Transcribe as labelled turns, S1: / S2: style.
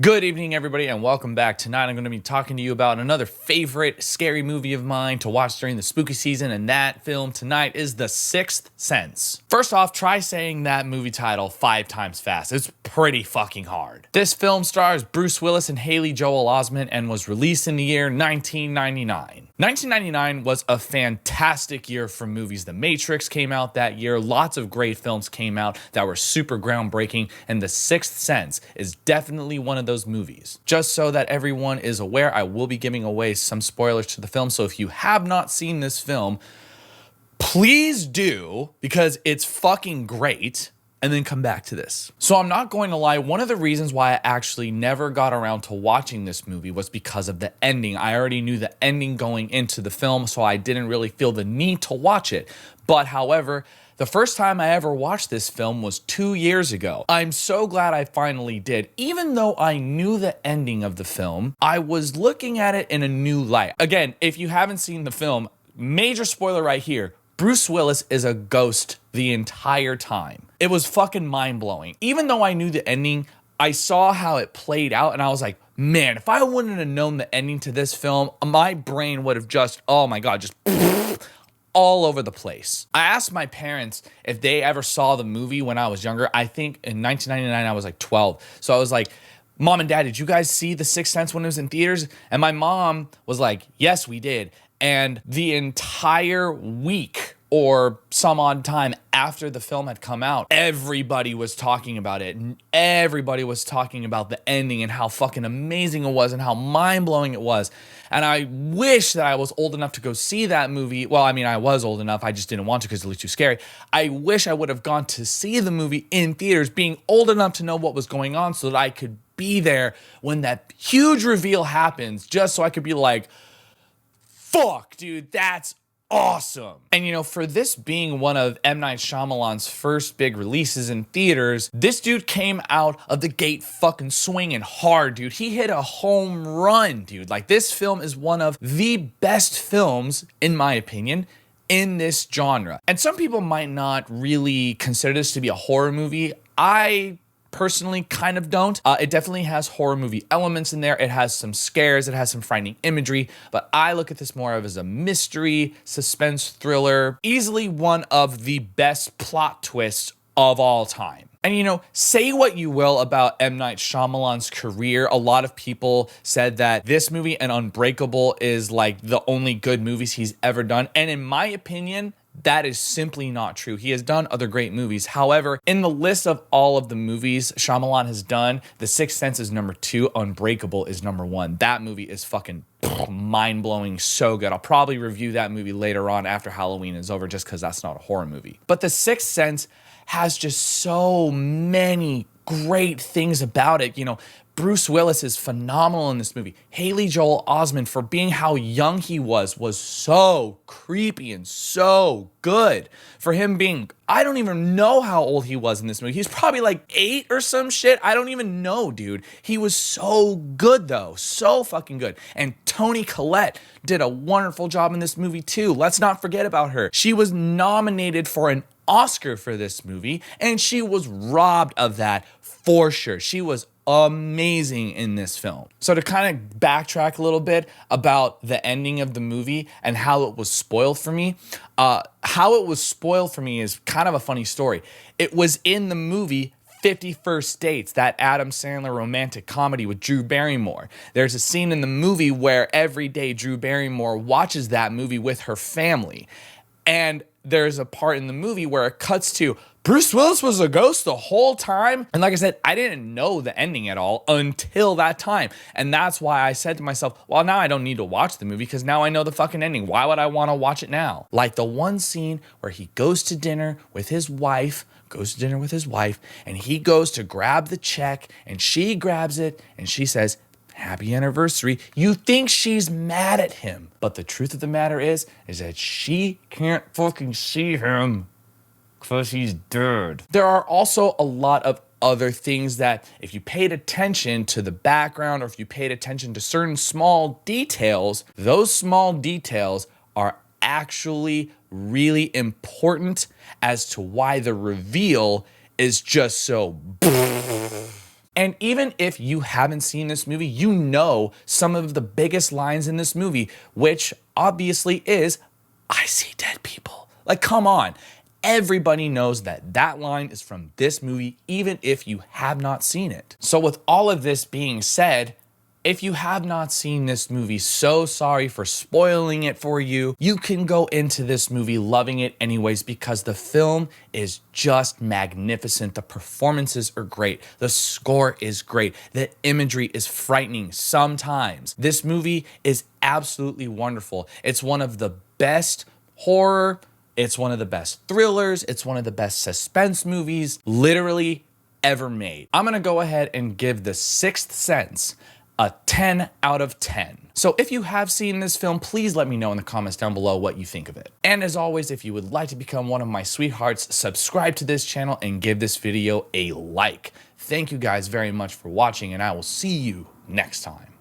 S1: Good evening, everybody, and welcome back. Tonight, I'm going to be talking to you about another favorite scary movie of mine to watch during the spooky season, and that film tonight is The Sixth Sense. First off, try saying that movie title 5 times fast. It's pretty fucking hard. This film stars Bruce Willis and Haley Joel Osment and was released in the year 1999. 1999 was a fantastic year for movies. The Matrix came out that year. Lots of great films came out that were super groundbreaking, and The Sixth Sense is definitely one of those movies. Just so that everyone is aware, I will be giving away some spoilers to the film, so if you have not seen this film, please do, because it's fucking great, and then come back to this. So I'm not going to lie, one of the reasons why I actually never got around to watching this movie was because of the ending. I already knew the ending going into the film, so I didn't really feel the need to watch it. But however, the first time I ever watched this film was 2 years ago. I'm so glad I finally did. Even though I knew the ending of the film, I was looking at it in a new light. Again, if you haven't seen the film, major spoiler right here, Bruce Willis is a ghost the entire time. It was fucking mind-blowing. Even though I knew the ending, I saw how it played out and I was like, man, if I wouldn't have known the ending to this film, my brain would have just, oh my God, just all over the place. I asked my parents if they ever saw the movie when I was younger. I think in 1999, I was like 12. So I was like, Mom and Dad, did you guys see The Sixth Sense when it was in theaters? And my mom was like, yes, we did. And the entire week or some odd time after the film had come out, everybody was talking about it. And everybody was talking about the ending and how fucking amazing it was and how mind-blowing it was. And I wish that I was old enough to go see that movie. Well, I mean, I was old enough. I just didn't want to because it was too scary. I wish I would have gone to see the movie in theaters, being old enough to know what was going on so that I could be there when that huge reveal happens, just so I could be like, fuck, dude, that's awesome. And you know, for this being one of M. Night Shyamalan's first big releases in theaters, this dude came out of the gate fucking swinging hard, dude. He hit a home run, dude. Like, this film is one of the best films, in my opinion, in this genre. And some people might not really consider this to be a horror movie. I personally kind of don't. It definitely has horror movie elements in there. It has some scares, it has some frightening imagery, but I look at this more of as a mystery, suspense thriller, easily one of the best plot twists of all time. And you know, say what you will about M. Night Shyamalan's career, a lot of people said that this movie and Unbreakable is like the only good movies he's ever done. And in my opinion, that is simply not true. He has done other great movies. However, in the list of all of the movies Shyamalan has done, The Sixth Sense is number 2, Unbreakable is number 1. That movie is fucking mind-blowing, so good. I'll probably review that movie later on after Halloween is over just because that's not a horror movie. But The Sixth Sense has just so many great things about it. You know, Bruce Willis is phenomenal in this movie. Haley Joel Osment, for being how young he was so creepy and so good. For him being, I don't even know how old he was in this movie. He's probably like 8 or some shit. I don't even know, dude. He was so good though. So fucking good. And Toni Collette did a wonderful job in this movie too. Let's not forget about her. She was nominated for an Oscar for this movie, and she was robbed of that for sure. She was amazing in this film. So to kind of backtrack a little bit about the ending of the movie and how it was spoiled for me, is kind of a funny story. It was in the movie 50 First Dates, that Adam Sandler romantic comedy with Drew Barrymore. There's a scene in the movie where every day Drew Barrymore watches that movie with her family. And there's a part in the movie where it cuts to Bruce Willis was a ghost the whole time. And like I said, I didn't know the ending at all until that time. And that's why I said to myself, well, now I don't need to watch the movie because now I know the fucking ending. Why would I want to watch it now? Like the one scene where he goes to dinner with his wife, and he goes to grab the check and she grabs it and she says, happy anniversary. You think she's mad at him. But the truth of the matter is that she can't fucking see him because he's dead. There are also a lot of other things that if you paid attention to the background or if you paid attention to certain small details, those small details are actually really important as to why the reveal is just so And even if you haven't seen this movie, you know some of the biggest lines in this movie, which obviously is, "I see dead people." Like, come on. Everybody knows that that line is from this movie, even if you have not seen it. So with all of this being said, if you have not seen this movie, so sorry for spoiling it for you. You can go into this movie loving it anyways because the film is just magnificent. The performances are great. The score is great. The imagery is frightening sometimes. This movie is absolutely wonderful. It's one of the best horror, it's one of the best thrillers, it's one of the best suspense movies literally ever made. I'm gonna go ahead and give The Sixth Sense a 10 out of 10. So if you have seen this film, please let me know in the comments down below what you think of it. And as always, if you would like to become one of my sweethearts, subscribe to this channel and give this video a like. Thank you guys very much for watching, and I will see you next time.